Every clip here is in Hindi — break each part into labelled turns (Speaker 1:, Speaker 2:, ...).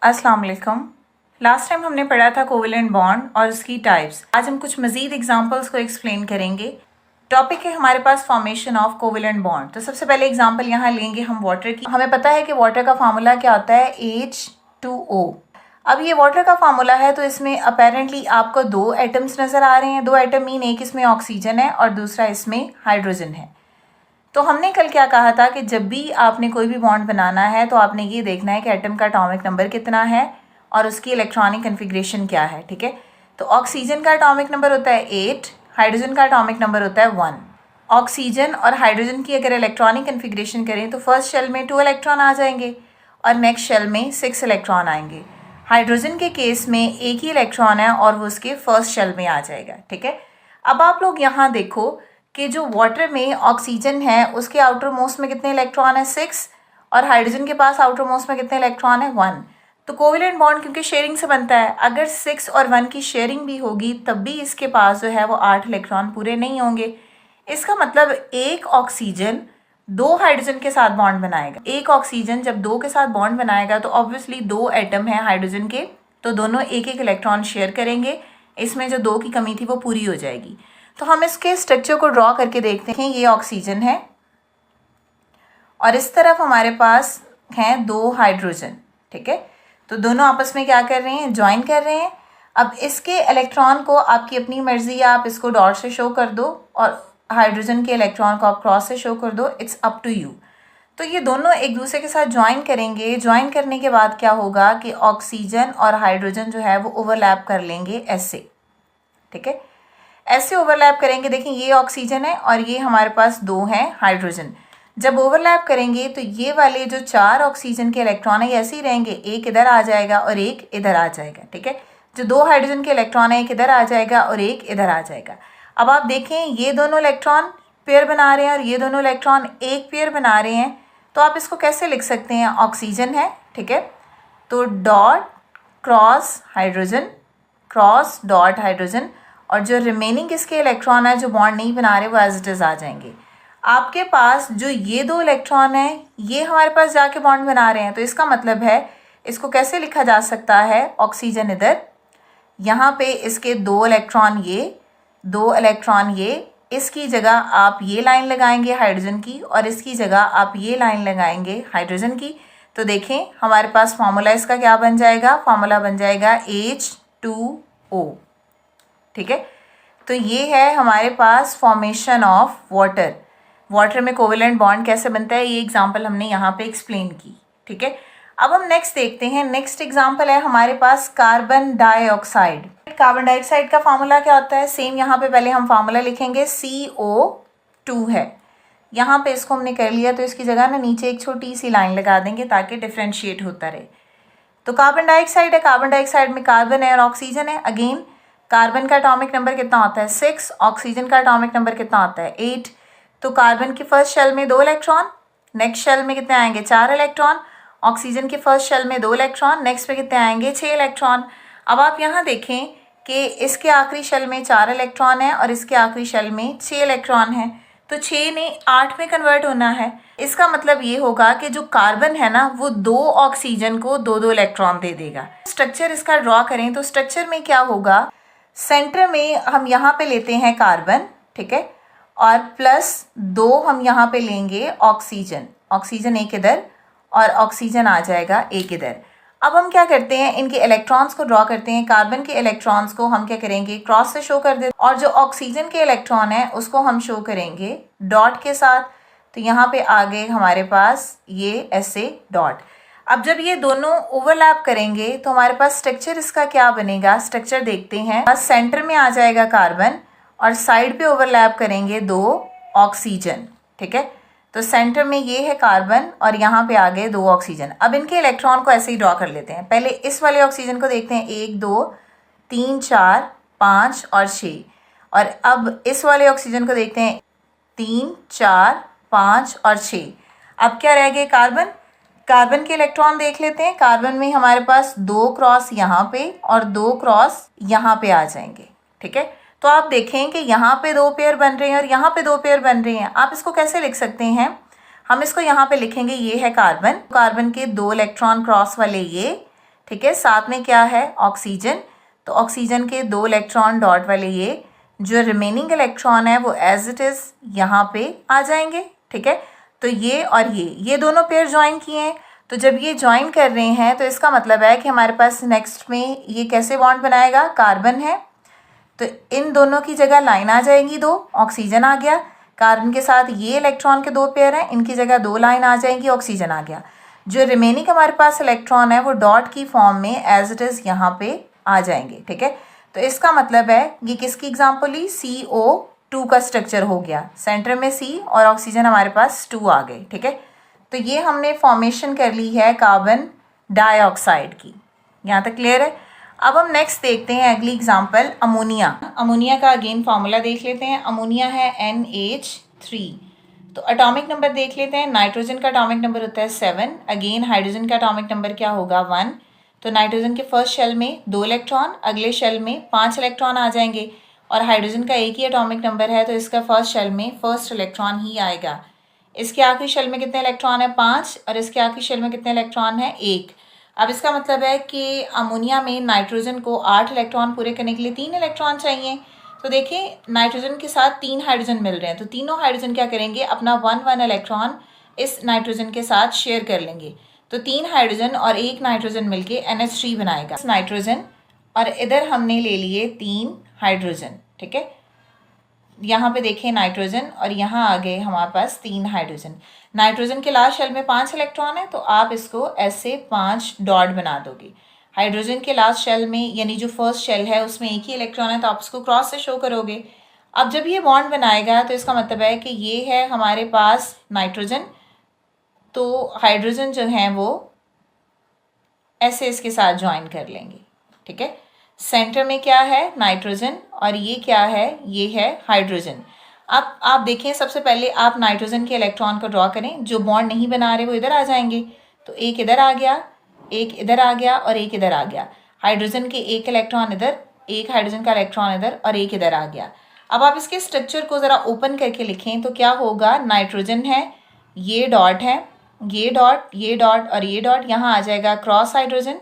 Speaker 1: अस्सलाम वालेकुम। लास्ट टाइम हमने पढ़ा था कोवेलेंट बॉन्ड और उसकी टाइप्स। आज हम कुछ मज़ीद एग्जांपल्स को एक्सप्लेन करेंगे। टॉपिक है हमारे पास फॉर्मेशन ऑफ कोवेलेंट बॉन्ड। तो सबसे पहले एग्जांपल यहाँ लेंगे हम वाटर की। हमें पता है कि वाटर का फार्मूला क्या होता है, H2O। अब ये वाटर का फार्मूला है तो इसमें अपेरेंटली आपको दो एटम्स नज़र आ रहे हैं। दो एटम मीन एक इसमें ऑक्सीजन है और दूसरा इसमें हाइड्रोजन है। तो हमने कल क्या कहा था कि जब भी आपने कोई भी बॉन्ड बनाना है तो आपने ये देखना है कि एटम का एटॉमिक नंबर कितना है और उसकी इलेक्ट्रॉनिक कन्फिग्रेशन क्या है। ठीक है, तो ऑक्सीजन का एटॉमिक नंबर होता है 8, हाइड्रोजन का एटॉमिक नंबर होता है 1। ऑक्सीजन और हाइड्रोजन की अगर इलेक्ट्रॉनिक कन्फिग्रेशन करें तो फर्स्ट शेल में 2 इलेक्ट्रॉन आ जाएंगे और नेक्स्ट शेल में 6 इलेक्ट्रॉन आएंगे। हाइड्रोजन के केस में एक ही इलेक्ट्रॉन है और वो उसके फर्स्ट शेल में आ जाएगा। ठीक है, अब आप लोग यहाँ देखो कि जो वाटर में ऑक्सीजन है उसके आउटर मोस्ट में कितने इलेक्ट्रॉन है, 6, और हाइड्रोजन के पास आउटर मोस्ट में कितने इलेक्ट्रॉन है, 1। तो कोवेलेंट बॉन्ड क्योंकि शेयरिंग से बनता है, अगर 6 और 1 की शेयरिंग भी होगी तब भी इसके पास जो है वो 8 इलेक्ट्रॉन पूरे नहीं होंगे। इसका मतलब एक ऑक्सीजन 2 हाइड्रोजन के साथ बॉन्ड बनाएगा। एक ऑक्सीजन जब 2 के साथ बॉन्ड बनाएगा तो ऑब्वियसली 2 एटम है हाइड्रोजन के, तो दोनों एक एक इलेक्ट्रॉन शेयर करेंगे। इसमें जो 2 की कमी थी वो पूरी हो जाएगी। तो हम इसके स्ट्रक्चर को ड्रॉ करके देखते हैं। ये ऑक्सीजन है और इस तरफ हमारे पास हैं 2 हाइड्रोजन। ठीक है, तो दोनों आपस में क्या कर रहे हैं, ज्वाइन कर रहे हैं। अब इसके इलेक्ट्रॉन को आपकी अपनी मर्जी है, आप इसको डॉट से शो कर दो और हाइड्रोजन के इलेक्ट्रॉन को आप क्रॉस से शो कर दो, इट्स अप टू यू। तो ये दोनों एक दूसरे के साथ ज्वाइन करेंगे। ज्वाइन करने के बाद क्या होगा कि ऑक्सीजन और हाइड्रोजन जो है वो ओवरलैप कर लेंगे ऐसे। ठीक है, ऐसे ओवरलैप करेंगे। देखिए ये ऑक्सीजन है और ये हमारे पास 2 हैं हाइड्रोजन। जब ओवरलैप करेंगे तो ये वाले जो 4 ऑक्सीजन के इलेक्ट्रॉन है ऐसे ही रहेंगे, एक इधर आ जाएगा और एक इधर आ जाएगा। ठीक है, जो 2 हाइड्रोजन के इलेक्ट्रॉन है एक इधर आ जाएगा और एक इधर आ जाएगा। अब आप देखें ये दोनों इलेक्ट्रॉन पेयर बना रहे हैं और ये दोनों इलेक्ट्रॉन एक पेयर बना रहे हैं। तो आप इसको कैसे लिख सकते हैं, ऑक्सीजन है, ठीक है, तो dot cross hydrogen, cross dot hydrogen, और जो रिमेनिंग इसके इलेक्ट्रॉन है जो बॉन्ड नहीं बना रहे वो एज इट इज़ आ जाएंगे। आपके पास जो ये 2 इलेक्ट्रॉन हैं ये हमारे पास जाके बॉन्ड बना रहे हैं, तो इसका मतलब है इसको कैसे लिखा जा सकता है, ऑक्सीजन इधर, यहाँ पे इसके 2 इलेक्ट्रॉन ये, 2 इलेक्ट्रॉन ये, इसकी जगह आप ये लाइन लगाएंगे हाइड्रोजन की और इसकी जगह आप ये लाइन लगाएंगे हाइड्रोजन की। तो देखें हमारे पास फॉर्मूला इसका क्या बन जाएगा, फॉर्मूला बन जाएगा H2O। ठीक है, तो ये है हमारे पास फॉर्मेशन ऑफ वाटर। वाटर में कोवेलेंट बॉन्ड कैसे बनता है ये एग्जांपल हमने यहाँ पे एक्सप्लेन की। ठीक है, अब हम नेक्स्ट देखते हैं। नेक्स्ट एग्जांपल है हमारे पास कार्बन डाइऑक्साइड। कार्बन डाइऑक्साइड का फार्मूला क्या होता है, सेम यहाँ पे पहले हम फार्मूला लिखेंगे, CO2 है। यहाँ पे इसको हमने कर लिया तो इसकी जगह ना नीचे एक छोटी सी लाइन लगा देंगे ताकि डिफ्रेंशिएट होता रहे। तो कार्बन डाइऑक्साइड है, कार्बन डाइऑक्साइड में कार्बन है और ऑक्सीजन है। अगेन कार्बन का एटॉमिक नंबर कितना होता है, 6, ऑक्सीजन का एटॉमिक नंबर कितना होता है, 8। तो कार्बन की फर्स्ट शेल में 2 इलेक्ट्रॉन, नेक्स्ट शेल में कितने आएंगे, 4 इलेक्ट्रॉन। ऑक्सीजन की फर्स्ट शेल में 2 इलेक्ट्रॉन, नेक्स्ट में कितने आएंगे, 6 इलेक्ट्रॉन। अब आप यहाँ देखें कि इसके आखिरी शेल में 4 इलेक्ट्रॉन है और इसके आखिरी शेल में 6 इलेक्ट्रॉन है, तो 6 ने 8 में कन्वर्ट होना है। इसका मतलब ये होगा कि जो कार्बन है ना वो 2 ऑक्सीजन को 2-2 इलेक्ट्रॉन दे देगा। स्ट्रक्चर इसका ड्रॉ करें तो स्ट्रक्चर में क्या होगा, सेंटर में हम यहाँ पे लेते हैं कार्बन, ठीक है, और प्लस 2 हम यहाँ पे लेंगे ऑक्सीजन, ऑक्सीजन एक इधर और ऑक्सीजन आ जाएगा एक इधर। अब हम क्या करते हैं, इनके इलेक्ट्रॉन्स को ड्रॉ करते हैं। कार्बन के इलेक्ट्रॉन्स को हम क्या करेंगे, क्रॉस से शो कर देते हैं और जो ऑक्सीजन के इलेक्ट्रॉन है उसको हम शो करेंगे डॉट के साथ। तो यहाँ पे आ गए हमारे पास ये ऐसे डॉट। अब जब ये दोनों ओवरलैप करेंगे तो हमारे पास स्ट्रक्चर इसका क्या बनेगा, स्ट्रक्चर देखते हैं। बस सेंटर में आ जाएगा कार्बन और साइड पे ओवरलैप करेंगे 2 ऑक्सीजन। ठीक है, तो सेंटर में ये है कार्बन और यहाँ पे आ गए 2 ऑक्सीजन। अब इनके इलेक्ट्रॉन को ऐसे ही ड्रॉ कर लेते हैं। पहले इस वाले ऑक्सीजन को देखते हैं, 1 2 3 4 5 और 6। और अब इस वाले ऑक्सीजन को देखते हैं, 3 4 5 और 6। अब क्या रह गए, कार्बन। कार्बन के इलेक्ट्रॉन देख लेते हैं। कार्बन में हमारे पास 2 क्रॉस यहाँ पे और 2 क्रॉस यहाँ पे आ जाएंगे। ठीक है, तो आप देखें कि यहाँ पे 2 पेयर बन रहे हैं और यहाँ पे 2 पेयर बन रहे हैं। आप इसको कैसे लिख सकते हैं, हम इसको यहाँ पे लिखेंगे, ये है कार्बन, कार्बन के 2 इलेक्ट्रॉन क्रॉस वाले ये, ठीक है। साथ में क्या है, ऑक्सीजन। तो ऑक्सीजन के 2 इलेक्ट्रॉन डॉट वाले ये जो रिमेनिंग इलेक्ट्रॉन है वो एज इट इज़ यहाँ पे आ जाएंगे। ठीक है, तो ये और ये दोनों पेयर ज्वाइन किए हैं। तो जब ये ज्वाइन कर रहे हैं तो इसका मतलब है कि हमारे पास नेक्स्ट में ये कैसे बॉन्ड बनाएगा, कार्बन है तो इन दोनों की जगह लाइन आ जाएंगी 2, ऑक्सीजन आ गया। कार्बन के साथ ये इलेक्ट्रॉन के 2 पेयर हैं, इनकी जगह 2 लाइन आ जाएंगी, ऑक्सीजन आ गया। जो रिमेनिंग हमारे पास इलेक्ट्रॉन है वो डॉट की फॉर्म में एज इट इज़ यहाँ पे आ जाएंगे। ठीक है, तो इसका मतलब है ये किसकी एग्जाम्पल ली, CO2 का स्ट्रक्चर हो गया, सेंटर में C और ऑक्सीजन हमारे पास 2 आ गए। ठीक है, तो ये हमने फॉर्मेशन कर ली है कार्बन डाइऑक्साइड की। यहाँ तक क्लियर है। अब हम नेक्स्ट देखते हैं अगली एग्जाम्पल, अमोनिया। अमोनिया का अगेन फार्मूला देख लेते हैं। अमोनिया है NH3। तो एटॉमिक नंबर देख लेते हैं। नाइट्रोजन का एटॉमिक नंबर होता है 7। अगेन हाइड्रोजन का एटॉमिक नंबर क्या होगा, 1। तो नाइट्रोजन के फर्स्ट शेल में 2 इलेक्ट्रॉन, अगले शेल में 5 इलेक्ट्रॉन आ जाएंगे। और हाइड्रोजन का एक ही एटॉमिक नंबर है तो इसका फर्स्ट शेल में फर्स्ट इलेक्ट्रॉन ही आएगा। इसके आखिरी शेल में कितने इलेक्ट्रॉन है, 5, और इसके आखिरी शेल में कितने इलेक्ट्रॉन है, 1। अब इसका मतलब है कि अमोनिया में नाइट्रोजन को 8 इलेक्ट्रॉन पूरे करने के लिए 3 इलेक्ट्रॉन चाहिए। तो देखिए नाइट्रोजन के साथ 3 हाइड्रोजन मिल रहे हैं, तो तीनों हाइड्रोजन क्या करेंगे, अपना 1 इलेक्ट्रॉन इस नाइट्रोजन के साथ शेयर कर लेंगे। तो 3 हाइड्रोजन और 1 नाइट्रोजन मिलके NH3 बनाएगा नाइट्रोजन, और इधर हमने ले लिए 3 हाइड्रोजन। ठीक है, यहाँ पे देखें नाइट्रोजन और यहाँ आ गए हमारे पास 3 हाइड्रोजन। नाइट्रोजन के लास्ट शेल में 5 इलेक्ट्रॉन है तो आप इसको ऐसे 5 डॉट बना दोगे। हाइड्रोजन के लास्ट शेल में यानी जो फर्स्ट शेल है उसमें एक ही इलेक्ट्रॉन है तो आप उसको क्रॉस से शो करोगे। अब जब ये बॉन्ड बनाएगा तो इसका मतलब है कि ये है हमारे पास नाइट्रोजन, तो हाइड्रोजन जो है वो ऐसे इसके साथ ज्वाइन कर लेंगे। ठीक है, सेंटर में क्या है, नाइट्रोजन, और ये क्या है, ये है हाइड्रोजन। अब आप देखें सबसे पहले आप नाइट्रोजन के इलेक्ट्रॉन को ड्रॉ करें, जो बॉन्ड नहीं बना रहे वो इधर आ जाएंगे। तो एक इधर आ गया, एक इधर आ गया और एक इधर आ गया। हाइड्रोजन के एक इलेक्ट्रॉन इधर, एक हाइड्रोजन का इलेक्ट्रॉन इधर और एक इधर आ गया। अब आप इसके स्ट्रक्चर को ज़रा ओपन करके लिखें तो क्या होगा, नाइट्रोजन है, ये डॉट है, ये डॉट, ये डॉट और ये डॉट, यहाँ आ जाएगा क्रॉस हाइड्रोजन,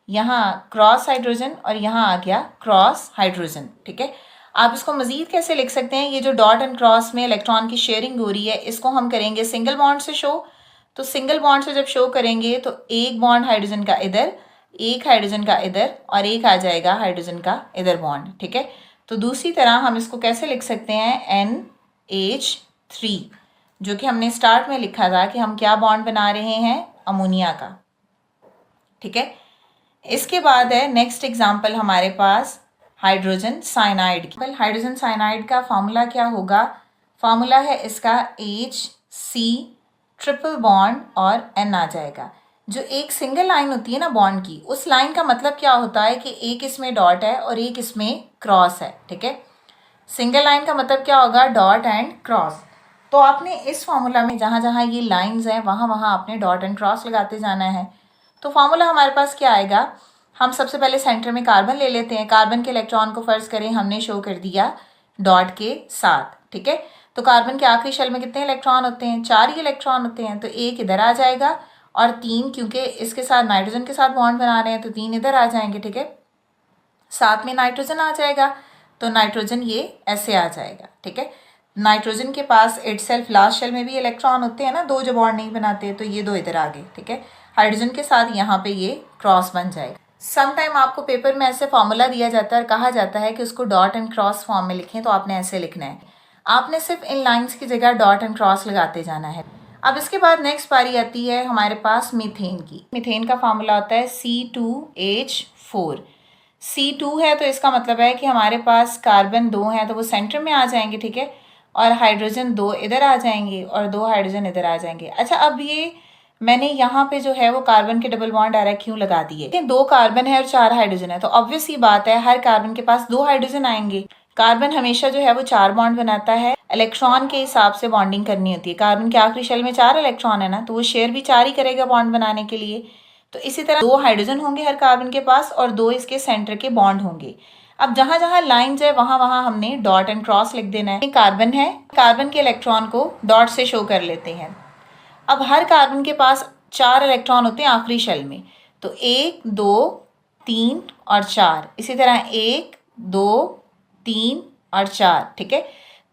Speaker 1: यहाँ क्रॉस हाइड्रोजन और यहाँ आ गया क्रॉस हाइड्रोजन। ठीक है, आप इसको मज़ीद कैसे लिख सकते हैं, ये जो डॉट एंड क्रॉस में इलेक्ट्रॉन की शेयरिंग हो रही है इसको हम करेंगे सिंगल बॉन्ड से शो। तो सिंगल बॉन्ड से जब शो करेंगे तो एक बॉन्ड हाइड्रोजन का इधर, एक हाइड्रोजन का इधर और एक आ जाएगा हाइड्रोजन का इधर बॉन्ड। ठीक है, तो दूसरी तरह हम इसको कैसे लिख सकते हैं, NH3, जो कि हमने स्टार्ट में लिखा था कि हम क्या बॉन्ड बना रहे हैं, अमोनिया का। ठीक है, इसके बाद है नेक्स्ट एग्जाम्पल हमारे पास हाइड्रोजन साइनाइड की। हाइड्रोजन साइनाइड का फार्मूला क्या होगा, फार्मूला है इसका HC ट्रिपल बॉन्ड और N आ जाएगा। जो एक सिंगल लाइन होती है ना बॉन्ड की, उस लाइन का मतलब क्या होता है कि एक इसमें डॉट है और एक इसमें क्रॉस है। ठीक है, सिंगल लाइन का मतलब क्या होगा, डॉट एंड क्रॉस। तो आपने इस फार्मूला में जहाँ जहाँ ये लाइंस हैं वहाँ वहाँ आपने डॉट एंड क्रॉस लगाते जाना है। तो फार्मूला हमारे पास क्या आएगा, हम सबसे पहले सेंटर में कार्बन ले लेते हैं। कार्बन के इलेक्ट्रॉन को फर्ज करें हमने शो कर दिया डॉट के साथ। ठीक है, तो कार्बन के आखिरी शेल में कितने इलेक्ट्रॉन होते हैं, 4 ही इलेक्ट्रॉन होते हैं। तो एक इधर आ जाएगा और 3, क्योंकि इसके साथ नाइट्रोजन के साथ बॉन्ड बना रहे हैं तो 3 इधर आ जाएंगे। ठीक है, साथ में नाइट्रोजन आ जाएगा तो नाइट्रोजन ये ऐसे आ जाएगा। ठीक है, नाइट्रोजन के पास इटसेल्फ लास्ट शेल में भी इलेक्ट्रॉन होते हैं ना, 2 जो बॉन्ड नहीं बनाते, तो ये 2 इधर आ गए। ठीक है, हाइड्रोजन के साथ यहाँ पे ये क्रॉस बन जाएगा। समटाइम आपको पेपर में ऐसे फॉर्मूला दिया जाता है और कहा जाता है कि उसको डॉट एंड क्रॉस फॉर्म में लिखें, तो आपने ऐसे लिखना है। आपने सिर्फ इन लाइंस की जगह डॉट एंड क्रॉस लगाते जाना है। अब इसके बाद नेक्स्ट बारी आती है हमारे पास मीथेन की। मीथेन का फॉर्मूला होता है C2H4। C2 है तो इसका मतलब है कि हमारे पास कार्बन 2 हैं तो वो सेंटर में आ जाएंगे। ठीक है, और हाइड्रोजन 2 इधर आ जाएंगे और 2 हाइड्रोजन इधर आ जाएंगे। अच्छा, अब ये मैंने यहाँ पे जो है वो कार्बन के डबल बॉन्ड डायरेक्ट क्यों लगा दिए, 2 कार्बन है और 4 हाइड्रोजन है, तो ऑब्वियस ही बात है हर कार्बन के पास 2 हाइड्रोजन आएंगे। कार्बन हमेशा जो है वो 4 बॉन्ड बनाता है, इलेक्ट्रॉन के हिसाब से बॉन्डिंग करनी होती है। कार्बन के आखिरी शेल में 4 इलेक्ट्रॉन है ना, तो वो शेयर भी 4 ही करेगा बॉन्ड बनाने के लिए। तो इसी तरह 2 हाइड्रोजन होंगे हर कार्बन के पास और 2 इसके सेंटर के बॉन्ड होंगे। अब जहाँ जहाँ लाइंस है वहाँ वहाँ हमने डॉट एंड क्रॉस लिख देना है। कार्बन है, कार्बन के इलेक्ट्रॉन को डॉट से शो कर लेते हैं। अब हर कार्बन के पास 4 इलेक्ट्रॉन होते हैं आखिरी शेल में, तो 1 2 3 और 4, इसी तरह 1 2 3 और 4, ठीक है।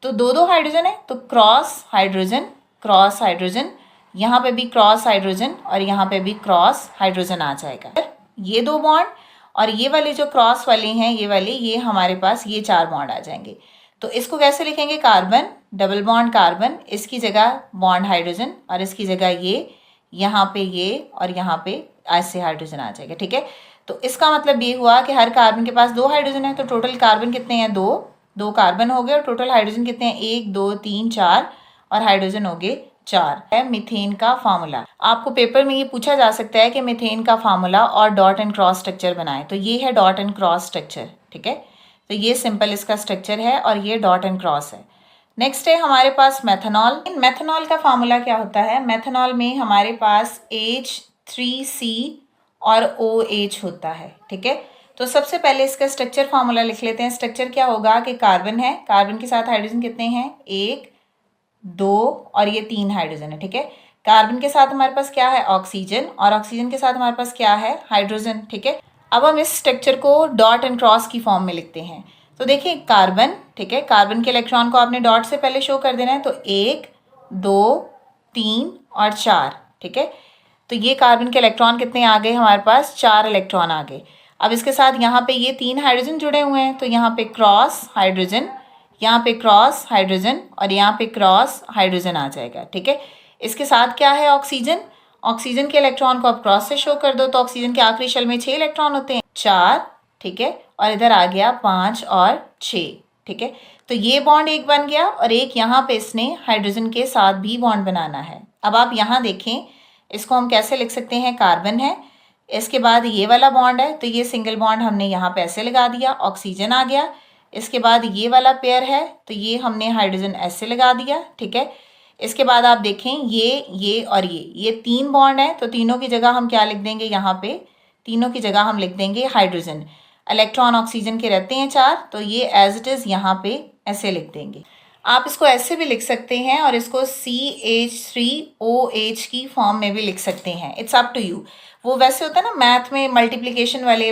Speaker 1: तो दो दो हाइड्रोजन है तो क्रॉस हाइड्रोजन, यहाँ पे भी क्रॉस हाइड्रोजन और यहाँ पे भी क्रॉस हाइड्रोजन आ जाएगा। ये दो बॉन्ड और ये वाले जो क्रॉस वाले हैं ये वाले, ये हमारे पास ये 4 बॉन्ड आ जाएंगे। तो इसको कैसे लिखेंगे? कार्बन, डबल बॉन्ड कार्बन, इसकी जगह बॉन्ड हाइड्रोजन और इसकी जगह ये, यहाँ पे ये और यहाँ पे ऐसे हाइड्रोजन आ जाएगा, ठीक है। तो इसका मतलब ये हुआ कि हर कार्बन के पास 2 हाइड्रोजन है, तो टोटल कार्बन कितने हैं? 2 कार्बन हो गए और टोटल हाइड्रोजन कितने हैं? 1 2 3 4 और हाइड्रोजन हो गए 4। है मीथेन का फार्मूला। आपको पेपर में ये पूछा जा सकता है कि मीथेन का फार्मूला और डॉट एंड क्रॉस स्ट्रक्चर बनाएं, तो ये है डॉट एंड क्रॉस स्ट्रक्चर, ठीक है। तो ये सिंपल इसका स्ट्रक्चर है और ये डॉट एंड क्रॉस है। नेक्स्ट है हमारे पास मेथनॉल। मेथनॉल का फार्मूला क्या होता है? मेथनॉल में हमारे पास H3C और OH होता है, ठीक है। तो सबसे पहले इसका स्ट्रक्चर फार्मूला लिख लेते हैं। स्ट्रक्चर क्या होगा कि कार्बन है, कार्बन के साथ हाइड्रोजन कितने हैं? 1 2 और ये 3 हाइड्रोजन है, ठीक है। कार्बन के साथ हमारे पास क्या है? ऑक्सीजन, और ऑक्सीजन के साथ हमारे पास क्या है? हाइड्रोजन, ठीक है। अब हम इस structure co dot and cross की फॉर्म में लिखते हैं। तो देखिए कार्बन, ठीक है, कार्बन के इलेक्ट्रॉन को आपने डॉट से पहले शो कर देना है, तो 1 2 3 और 4, ठीक है। तो ये कार्बन के इलेक्ट्रॉन कितने आ गए हमारे पास? 4 इलेक्ट्रॉन आ गए। अब इसके साथ यहाँ पे ये 3 हाइड्रोजन जुड़े हुए हैं, तो यहाँ पे क्रॉस हाइड्रोजन, यहाँ पे क्रॉस हाइड्रोजन और यहाँ पे क्रॉस हाइड्रोजन आ जाएगा, ठीक है। इसके साथ क्या है? ऑक्सीजन। ऑक्सीजन के इलेक्ट्रॉन को आप क्रॉस से शो कर दो, तो ऑक्सीजन के आखिरी शेल में 6 इलेक्ट्रॉन होते हैं, 4, ठीक है, और इधर आ गया 5 और 6, ठीक है। तो ये बॉन्ड एक बन गया और एक यहाँ पे इसने हाइड्रोजन के साथ भी बॉन्ड बनाना है। अब आप यहाँ देखें, इसको हम कैसे लिख सकते हैं? कार्बन है, इसके बाद ये वाला बॉन्ड है, तो ये सिंगल बॉन्ड हमने यहाँ पे ऐसे लगा दिया, ऑक्सीजन आ गया। इसके बाद ये वाला पेयर है, तो ये हमने हाइड्रोजन ऐसे लगा दिया, ठीक है। इसके बाद आप देखें ये और ये 3 बॉन्ड है, तो तीनों की जगह हम क्या लिख देंगे? यहाँ पे तीनों की जगह हम लिख देंगे हाइड्रोजन। इलेक्ट्रॉन ऑक्सीजन के रहते हैं 4, तो ये एज इट इज़ यहाँ पे ऐसे लिख देंगे। आप इसको ऐसे भी लिख सकते हैं और इसको CH3OH की फॉर्म में भी लिख सकते हैं, इट्स अप टू यू। वो वैसे होता है ना मैथ में मल्टीप्लिकेशन वाले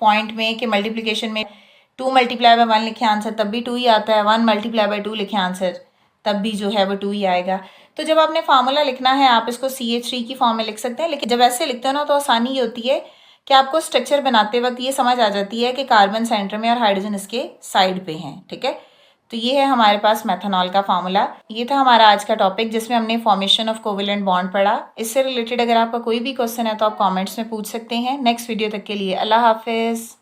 Speaker 1: पॉइंट में कि मल्टीप्लिकेशन में 2 × 1 लिखे आंसर तब भी 2 ही आता है, 1 × 2 लिखे आंसर तब भी जो है वो 2 ही आएगा। तो जब आपने फार्मूला लिखना है आप इसको CH3 की फॉर्म में लिख सकते हैं, लेकिन जब ऐसे लिखते हो ना तो आसानी ये होती है कि आपको स्ट्रक्चर बनाते वक्त ये समझ आ जाती है कि कार्बन सेंटर में और हाइड्रोजन इसके साइड पे हैं, ठीक है। तो ये है हमारे पास मेथनॉल का फार्मूला। ये था हमारा आज का टॉपिक जिसमें हमने फॉर्मेशन ऑफ कोवेलेंट बॉन्ड पढ़ा। इससे रिलेटेड अगर आपका कोई भी क्वेश्चन है तो आप कमेंट्स में पूछ सकते हैं। नेक्स्ट वीडियो तक के लिए अल्लाह हाफिज़।